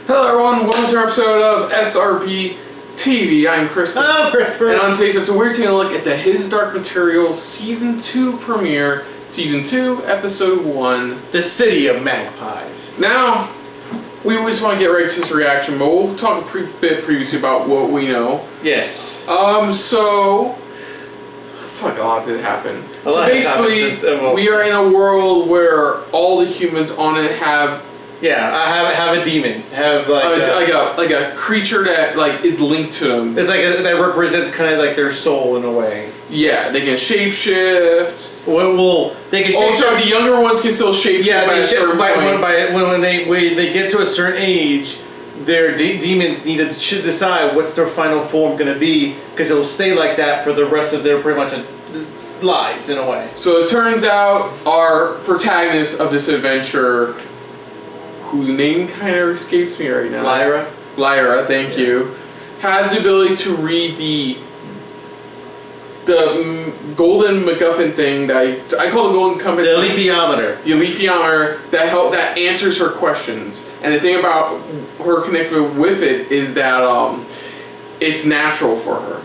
Hello everyone, welcome to our episode of SRB TV. I'm Kristen. I'm Christopher. And on today's episode, we're taking a look at the His Dark Materials Season 2 premiere, Season 2, Episode 1. The City of Magpies. Now, we just want to get right to this reaction, but we'll talk a bit previously about what we know. Yes. Fuck, a lot did happen. A so lot has happened basically, since, we are in a world where all the humans on it have I have a demon. Have like a creature that is linked to them. It's that represents kind of like their soul in a way. Yeah, they can shapeshift. Well, they can shapeshift. Also, the younger ones can still shapeshift. Yeah, when they get to a certain age, their demons need to decide what's their final form going to be, because it will stay like that for the rest of their pretty much lives in a way. So it turns out our protagonist of this adventure, whose name kind of escapes me right now. Lyra, thank you, has the ability to read the golden MacGuffin thing that I call the golden compass. The alethiometer. The alethiometer that answers her questions. And the thing about her connected with it is that it's natural for her.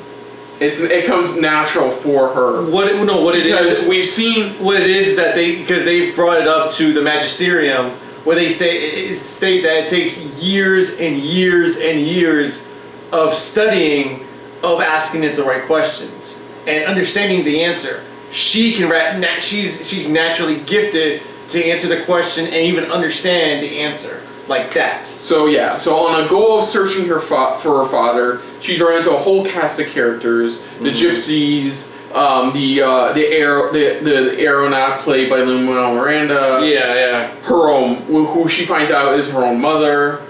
It comes natural for her. Because we've seen what it is that they brought it up to the magisterium, where they state that it takes years and years and years of studying, of asking it the right questions and understanding the answer. She's naturally gifted to answer the question and even understand the answer like that. So on a goal of searching for her father, she's run into a whole cast of characters: the gypsies, the aeronaut played by Lin-Manuel Miranda. Yeah. Her own, who she finds out is her own mother.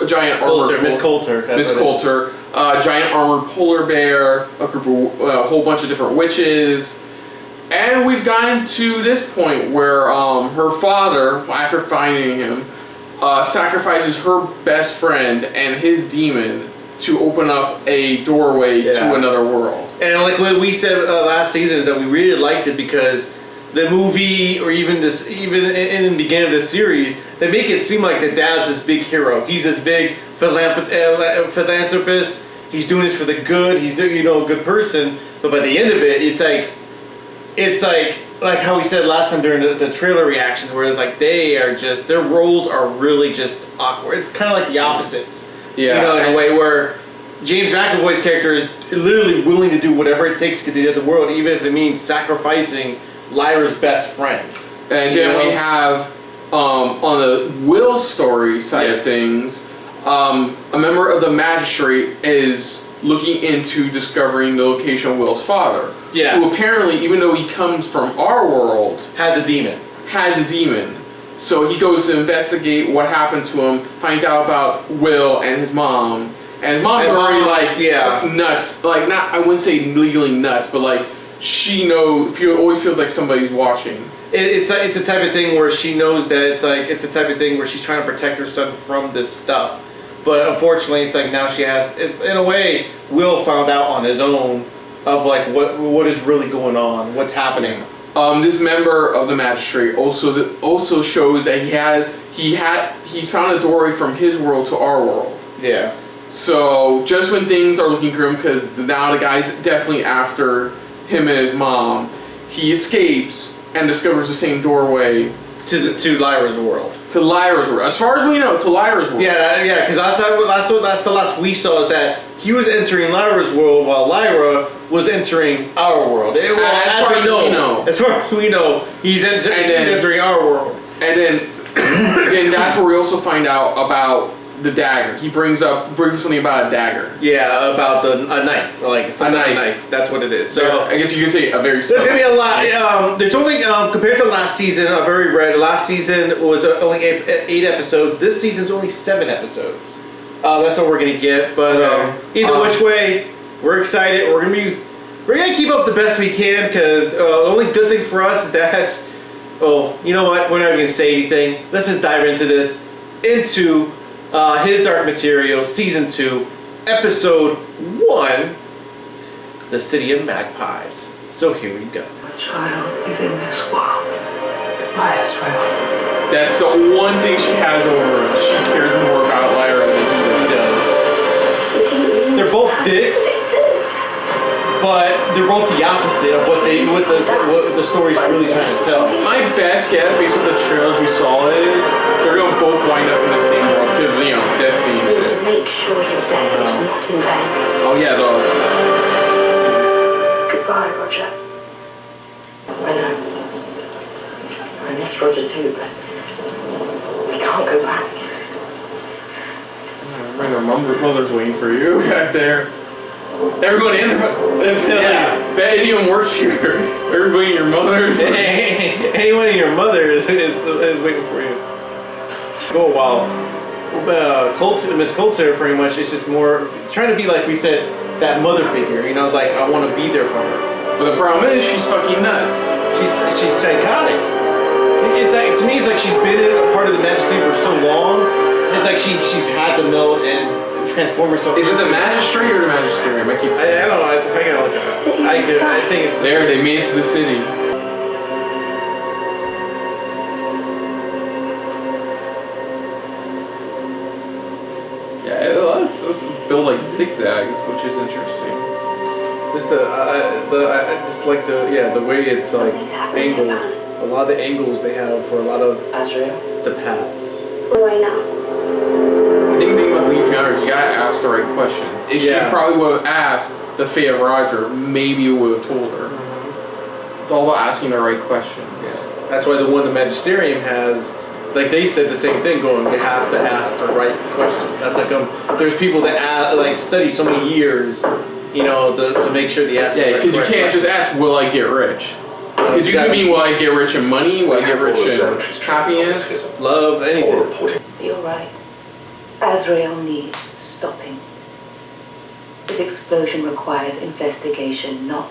Giant armored Miss Coulter. Miss Coulter. Giant armored polar bear. A whole bunch of different witches. And we've gotten to this point where her father, after finding him, sacrifices her best friend and his demon to open up a doorway to another world. And like what we said last season is that we really liked it because the movie, or even in the beginning of this series, they make it seem like the dad's this big hero. He's this big philanthropist. He's doing this for the good. He's a good person. But by the end of it, it's like how we said last time during the trailer reactions, where it's like their roles are really just awkward. It's kind of like the opposites. Yeah, in a way where James McAvoy's character is literally willing to do whatever it takes to get the world, even if it means sacrificing Lyra's best friend. And then we have, on the Will story side of things, a member of the magistrate is looking into discovering the location of Will's father. Yeah. Who apparently, even though he comes from our world, has a demon. So he goes to investigate what happened to him, finds out about Will and his mom. And his mom's already nuts. I wouldn't say legally nuts, but she always feels like somebody's watching. It's a type of thing where she knows that it's a type of thing where she's trying to protect her son from this stuff. But unfortunately, it's now she has. It's in a way Will found out on his own of what is really going on, what's happening. This member of the magistrate also shows that he's found a doorway from his world to our world. Yeah. So just when things are looking grim, because now the guy's definitely after him and his mom, he escapes and discovers the same doorway to Lyra's world. To Lyra's world. As far as we know, to Lyra's world. Yeah, because that's the last we saw is that he was entering Lyra's world while Lyra was entering our world. As far as we know, she's entering our world. And then that's where we also find out about the dagger. He brings up something about a dagger. Yeah, about a knife. A knife. That's what it is. So I guess you could say a very. There's gonna be a lot. There's only compared to last season. I've already read. Last season was only 8 episodes. This season's only 7 episodes. That's what we're gonna get. But either which way, we're excited. We're gonna keep up the best we can, because the only good thing for us is that. Oh, you know what? We're not even gonna say anything. Let's just dive into this. His Dark Materials, Season 2, Episode 1, The City of Magpies. So here we go. A child is in this world. Goodbye, Israel. That's the one thing she has over him. She cares more about Lyra than he does. They're both dicks, but they're both the opposite of what the story's really trying to tell. My best guess, based on the trailers we saw, is they're gonna both wind up in the same world because destiny and shit. Make sure your death is not in vain. Oh yeah, Goodbye, Roger. I know. I miss Roger too, but we can't go back. Our mother's waiting for you back there. Everyone in there, that idiom works here. Everybody in your mother's. Anyone in your mother is waiting for you. Oh wow. Miss Coulter pretty much is just more trying to be, like we said, that mother figure. Like I want to be there for her. But the problem is she's fucking nuts. She's psychotic. It's like, to me, it's like she's been a part of the Majesty for so long. It's like she's had to meld and transform herself. Is it the Magistrate or the Magisterium? I don't know. I gotta look at it. I think it's there. They made it to the city. Yeah, let's build like zigzags, which is interesting. Just I just like the way it's like angled. A lot of the angles they have for a lot of the paths. Right now. I think the thing about Leaf Yonder is you gotta ask the right questions. If she probably would have asked the fate of Roger, maybe it would have told her. It's all about asking the right questions. Yeah. That's why the one the Magisterium has, like they said the same thing, going, they have to ask the right question. That's like there's people that study so many years, to make sure they ask the right question. Yeah, because you can't just ask, will I get rich? Because you can mean, will I get rich in money? Will I get rich in happiness? Love, anything. You're right. Azrael needs stopping. This explosion requires investigation, not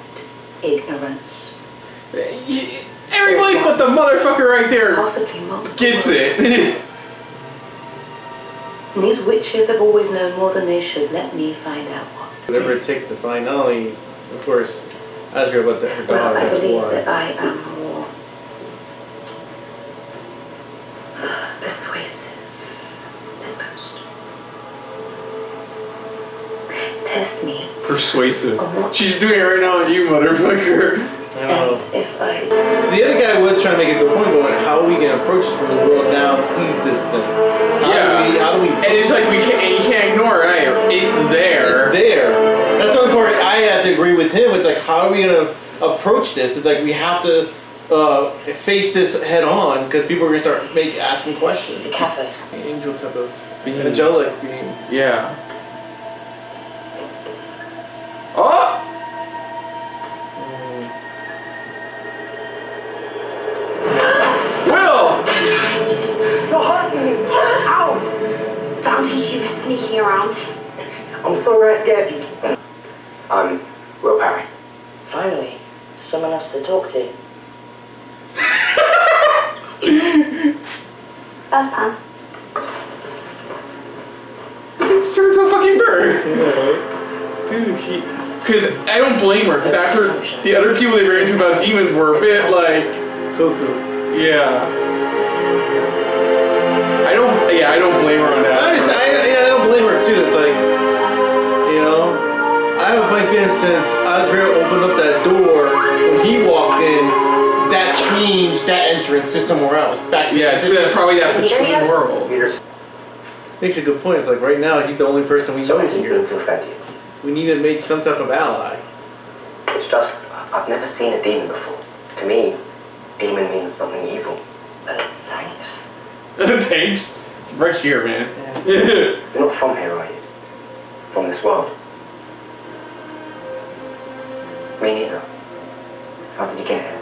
ignorance. Everybody but the motherfucker right there Possibly multiple gets it. And these witches have always known more than they should. Let me find out what. Whatever it takes to find, not only, of course, Azrael, but her Well, daughter. I That's believe why. that I am more persuasive than most. Test me. Persuasive. She's doing it right now on you, motherfucker. I know. And if I... The other guy was trying to make a good point, going, how are we going to approach this when the world now sees this thing? How do we? And it's like you can't ignore it either. It's there. It's there. That's the only part I have to agree with him. It's like, how are we going to approach this? It's like we have to face this head on because people are going to start asking questions. It's a cafe. Angel type of being. Angelic being. Yeah. Oh! Will! You're hurting me! Ow! Found you sneaking around. I'm sorry I scared you. I'm Will Parry. Finally, someone else to talk to. That's Pam. It's turned to a fucking bird. Dude, because I don't blame her, because after the other people they ran into about demons were a bit like cuckoo. Yeah. I don't blame her on that. I don't blame her too. It's like, I have a funny feeling since Azrael opened up that door, when he walked in, that changed that entrance to somewhere else. Back to it's probably that between world. Makes a good point. It's like right now he's the only person we know here. To offend you. We need to make some type of ally. It's just, I've never seen a demon before. To me, demon means something evil. Thanks. Thanks. Right here, man. You're not from here, are you? From this world? Me neither. How did you get here?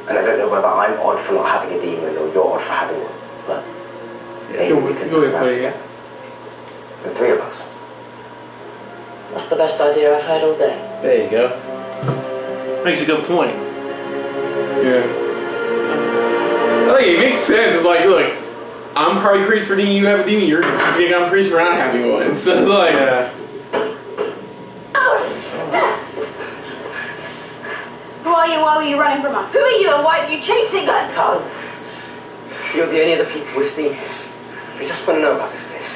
And I don't know whether I'm odd for not having a demon or you're odd for having one, but maybe we can do that together. The three of us. That's the best idea I've heard all day. There you go. Makes a good point. Yeah. I think it makes sense. It's like, look, I'm probably crazy for thinking you have a demon. You think I'm crazy for not having one. So like, Who are you? Why were you running from us? Who are you and why are you chasing us? Because You're the only other people we've seen here. We just want to know about this place.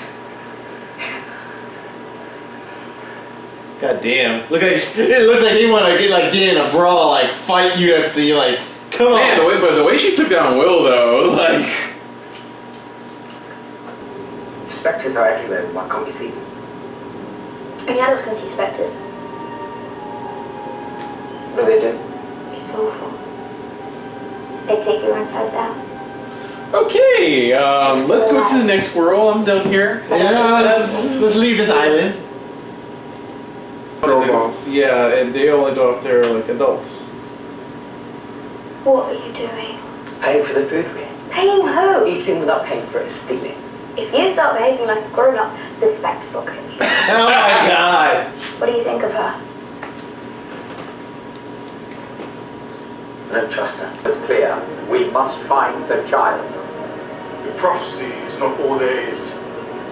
God damn. Look at it. It looks like they want to get in a brawl, like fight UFC, like, come on. Man, the way she took down Will though, like. Spectres are everywhere. Why can't we see them? Only adults can see spectres. What do they do? It's awful. They take your insides out. Okay, let's go to the next world. I'm done here. Yeah, let's leave this island. Yeah, and they only go after like adults. What are you doing? Paying for the food we eat. Paying who? Eating without paying for it is stealing. If you start behaving like a grown-up, the spectres will kill you. Oh my god. What do you think of her? I don't trust her. It's clear, we must find the child. The prophecy is not all there is.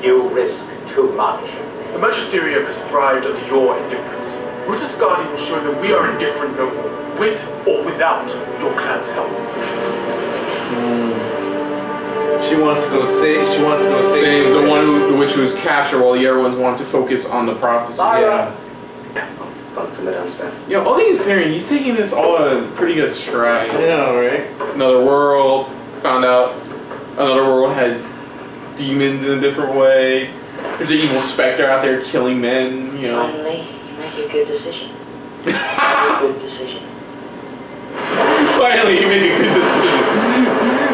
You risk too much. The Magisterium has thrived under your indifference. Ruta's Guardian will show that we are indifferent no more, with or without your clan's help. She wants to go save. Save the one which was captured while the other ones wanted to focus on the prophecy. Yeah. Got somewhere downstairs. You know, all things considering, he's taking this all in pretty good stride. I know, right? Another world, found out another world has demons in a different way. There's an evil specter out there killing men, you know. Finally, you make a good decision. A good decision. Finally, you make a good decision.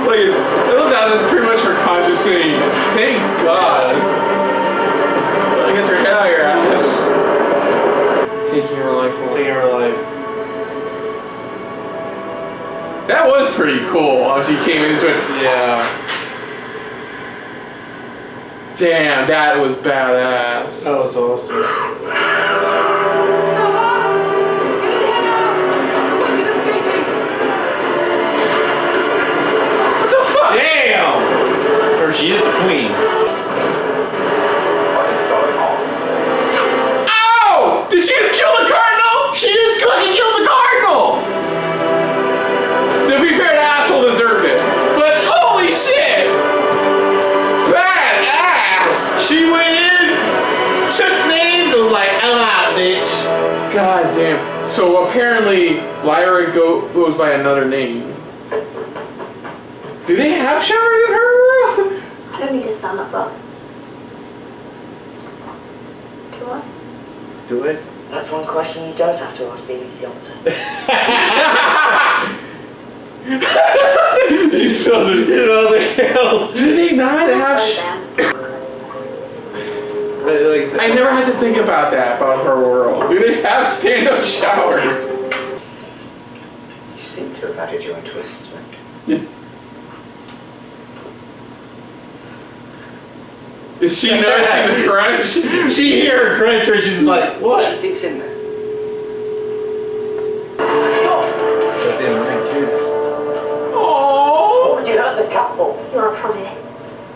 Like, I love that that's pretty much her conscious saying, thank God. Gotta get your head out of your ass. Taking her life away. Taking her life. That was pretty cool how she came into it. Yeah. Damn, that was badass. That was awesome. What the fuck? Damn! Or she is the queen. What is going on? Ow! Did she just kill the cardinal? She just fucking killed the cardinal! To be fair, the asshole deserved it. But holy shit! Badass! She went in, took names, and was like, I'm out, bitch. God damn. So apparently, Lyra goes by another name. Do they have showers in her world? I don't need to stand up, but... Do I? Do it? That's one question you don't have to ask the easy answer. You still do. You know, like, hell. Do they not have Like I said, I never had to think about that, about her world. Do they have stand-up showers? You seem to have added your own twists, man. Is she noticing the crunch? she hear her crunch or she's like, What do what? you think's in there? Goddamn, right, kids. Oh. What would you hurt this cat for? You are approaching.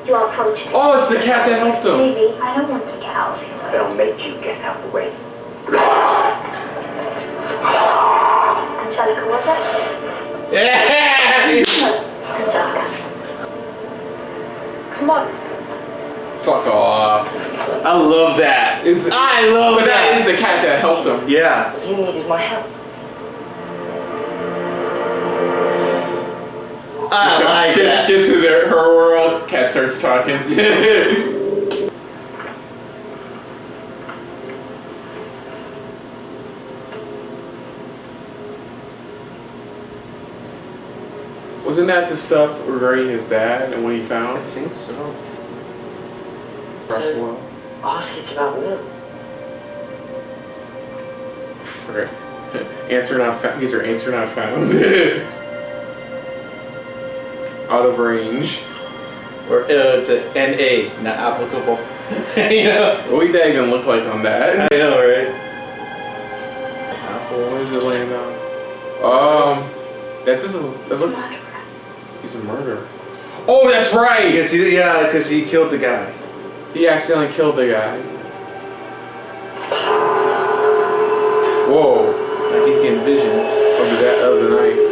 You are approaching. Oh, it's the cat that helped him. Maybe. I don't want to get out of here. Then I'll make you get out of the way. Angelica, was it? Yeah! Angelica. Come on. Fuck off. I love that. I love But that is the cat that helped him. Yeah. You needed my help. I like that. Get to her world. Cat starts talking. Wasn't that the stuff regarding his dad and what he found? I think so. Roswell. Ask it about Will. Answer not found. These are answer not found. Out of range. Or it's a NA, not applicable. You know? What would that even look like on that? I know, right? Apple, what does it land on? That doesn't. That looks. He's a murderer. Oh, that's right. Because he killed the guy. He accidentally killed the guy. Whoa. Like he's getting visions. Of the knife.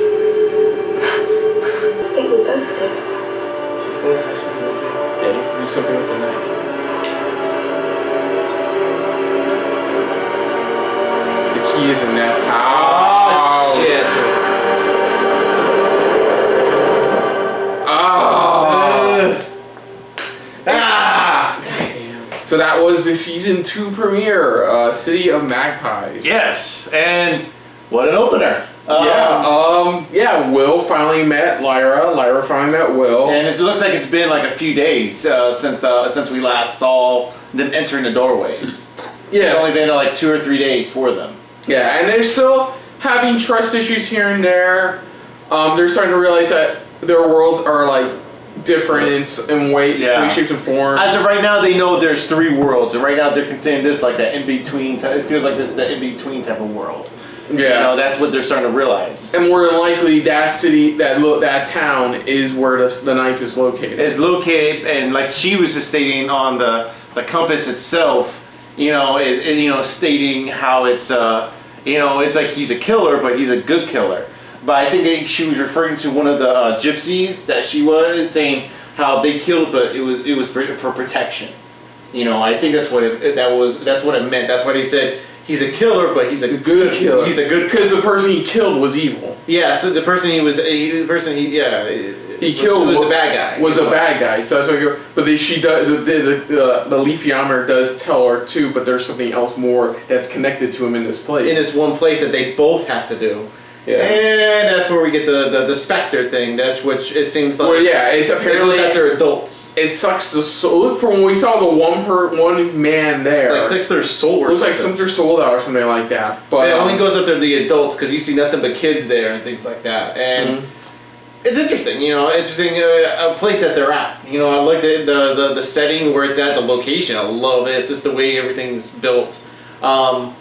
I think we both do. something with the knife. The key is in that towel. Oh, shit. So that was the season 2 premiere, City of Magpies. Yes, and what an opener. Will finally met Lyra. Lyra finally met Will. And it looks like it's been like a few days since we last saw them entering the doorways. Yes. It's only been like 2 or 3 days for them. Yeah, and they're still having trust issues here and there. They're starting to realize that their worlds are like different in weight, shapes, and forms. As of right now, they know there's 3 worlds, and right now they're considering this like that in between. It feels like this is the in between type of world. Yeah, you know, that's what they're starting to realize. And more than likely, that city, that town, is where the knife is located. It's located, and like she was just stating on the compass itself, stating how it's it's like he's a killer, but he's a good killer. But I think she was referring to one of the gypsies that she was saying how they killed, but it was for protection. I think that's what it meant. That's what he said. He's a killer, but he's a good killer. He's a good because the person he killed was evil. Yeah, so the person he killed was a bad guy. Was a bad guy. So that's what. But she does. The leafy armor does tell her too. But there's something else more that's connected to him in this place. In this one place that they both have to do. Yeah. And that's where we get the specter thing. That's which it seems like. Well, yeah, it's apparently that they're adults. It sucks the soul from when we saw the one man there. Like sucks their soul. It looks like something their soul out or something like that. But it only goes up there to the adults because you see nothing but kids there and things like that. And it's interesting, a place that they're at. I like the setting where it's at, the location. I love it. It's just the way everything's built. And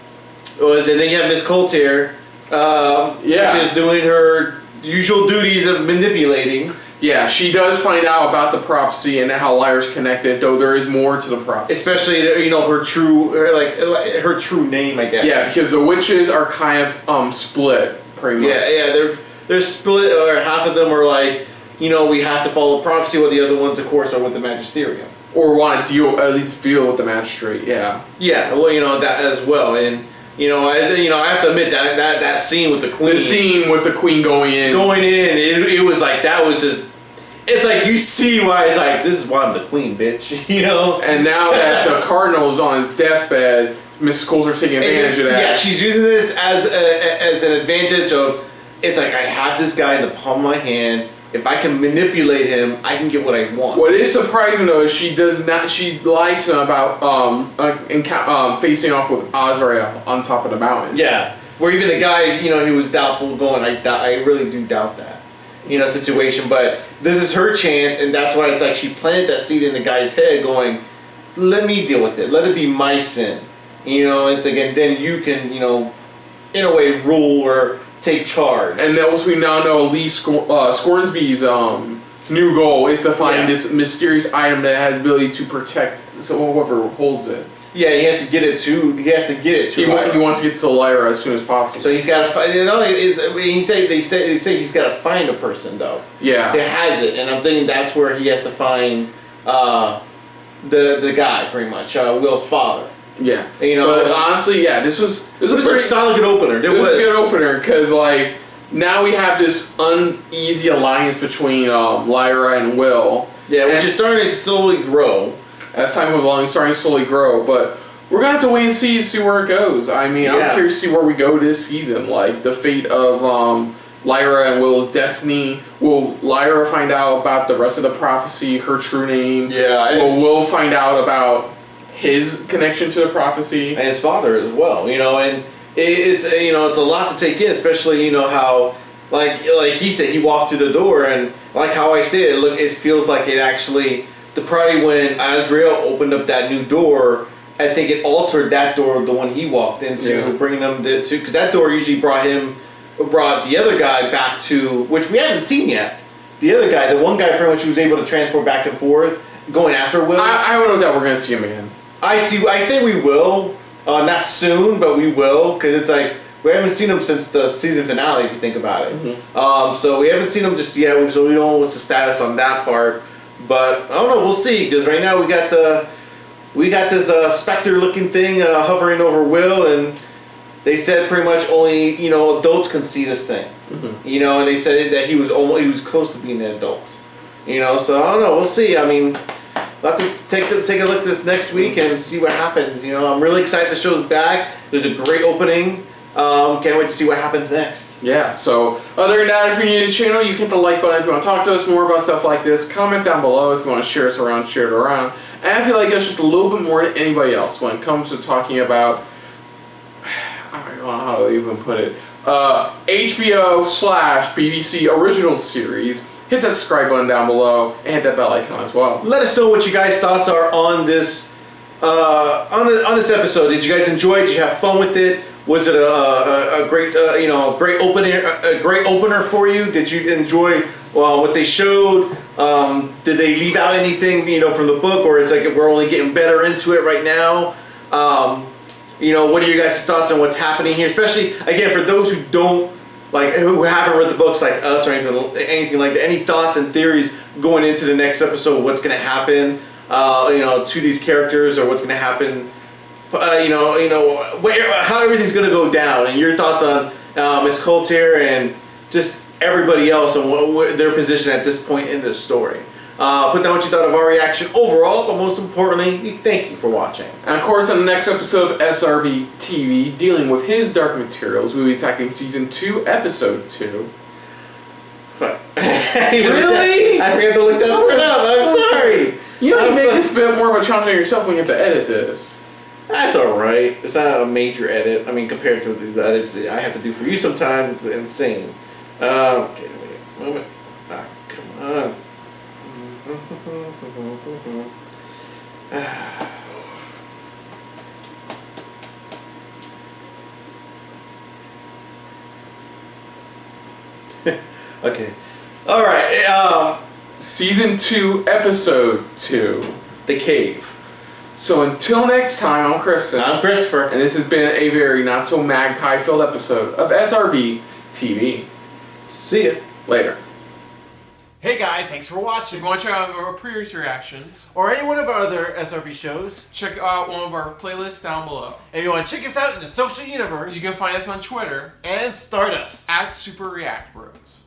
then you have Miss Coulter. Which is doing her usual duties of manipulating. Yeah, she does find out about the prophecy and how Lyra's connected, though there is more to the prophecy. Especially, her true name, I guess. Yeah, because the witches are kind of split, pretty much. Yeah, they're split, or half of them are like, we have to follow prophecy, while the other ones, of course, are with the magisterium. Or want to at least deal with the magistrate, yeah. Yeah, well, that as well, and... I have to admit that scene with the queen. The scene with the queen going in, it was like that was just. It's like you see why it's like this is why I'm the queen, bitch. And now that the cardinal is on his deathbed, Mrs. Coulter's taking advantage of that. Yeah, she's using this as an advantage of. It's like I have this guy in the palm of my hand. If I can manipulate him, I can get what I want. What is surprising though is she does not. She lied to him about facing off with Azrael on top of the mountain. Yeah, where even the guy, he was doubtful going. I really do doubt that, situation. But this is her chance, and that's why it's like she planted that seed in the guy's head, going, "Let me deal with it. Let it be my sin." It's again. Then you can, in a way, rule or take charge. And also we now know Lee Scornsby's new goal is to find this mysterious item that has the ability to protect whoever holds it. Yeah, he has to get it to. He wants to get to Lyra as soon as possible. So he's got to find. They say he's got to find a person though. Yeah. That has it, and I'm thinking that's where he has to find the guy, pretty much, Will's father. Yeah, but honestly, this was a pretty solid good opener. It was a good opener because now we have this uneasy alliance between Lyra and Will. Yeah, which is starting to slowly grow. As time goes along, it's starting to slowly grow, but we're gonna have to wait and see where it goes. I mean, I'm curious to see where we go this season. Like the fate of Lyra and Will's destiny. Will Lyra find out about the rest of the prophecy, her true name? Yeah. Will Will find out about his connection to the prophecy and his father as well, and it's it's a lot to take in, especially how like he said, he walked through the door, and like how I said, it feels like it actually probably when Azrael opened up that new door, I think it altered that door, the one he walked into, bringing them to because that door usually brought the other guy back to, which we haven't seen yet. The other guy, the one guy pretty much who was able to transport back and forth, going after Will. I don't know that we're gonna see him again. I say we will, not soon, but we will, because it's like we haven't seen him since the season finale, if you think about it. So we haven't seen him just yet, so we don't know what's the status on that part. But I don't know. We'll see. Because right now we got this specter-looking thing hovering over Will, and they said pretty much only adults can see this thing. Mm-hmm. And they said that he was close to being an adult. So I don't know. We'll see. I mean, we'll have to take a look this next week and see what happens. I'm really excited the show's back. There's a great opening. Can't wait to see what happens next. Yeah, so other than that, if you're new to the channel, you hit the like button if you want to talk to us more about stuff like this. Comment down below if you want to share us around, share it around. And if you like us just a little bit more than anybody else when it comes to talking about, I don't know how to even put it, HBO/BBC original series, hit the subscribe button down below and hit that bell icon as well. Let us know what you guys' thoughts are on this on this episode. Did you guys enjoy it? Did you have fun with it? Was it a great great opener for you? Did you enjoy what they showed? Did they leave out anything from the book, or is like we're only getting better into it right now? What are your guys' thoughts on what's happening here? Especially again for those who don't who haven't read the books like us or anything like that. Any thoughts and theories going into the next episode? What's going to happen? To these characters, or what's going to happen? How everything's going to go down, and your thoughts on Miss Coulter and just everybody else and what their position at this point in the story. Put down what you thought of our reaction overall, but most importantly, we thank you for watching. And of course, in the next episode of SRB TV, dealing with his Dark Materials, we'll be attacking Season 2, Episode 2. Really? I forgot to look that part up. I'm sorry. You make this a bit more of a challenge on yourself when you have to edit this. That's alright. It's not a major edit. I mean, compared to the edits I have to do for you sometimes, it's insane. Okay, wait a moment. Come on. Okay. Alright, Season 2, Episode 2. The Cave. So until next time, I'm Kristen. I'm Christopher. And this has been a very not-so-magpie-filled episode of SRB TV. See ya. Later. Hey guys, thanks for watching. If you want to check out our previous reactions, or any one of our other SRB shows, check out one of our playlists down below. If you want to check us out in the social universe, you can find us on Twitter and Stardust @SuperReactBros.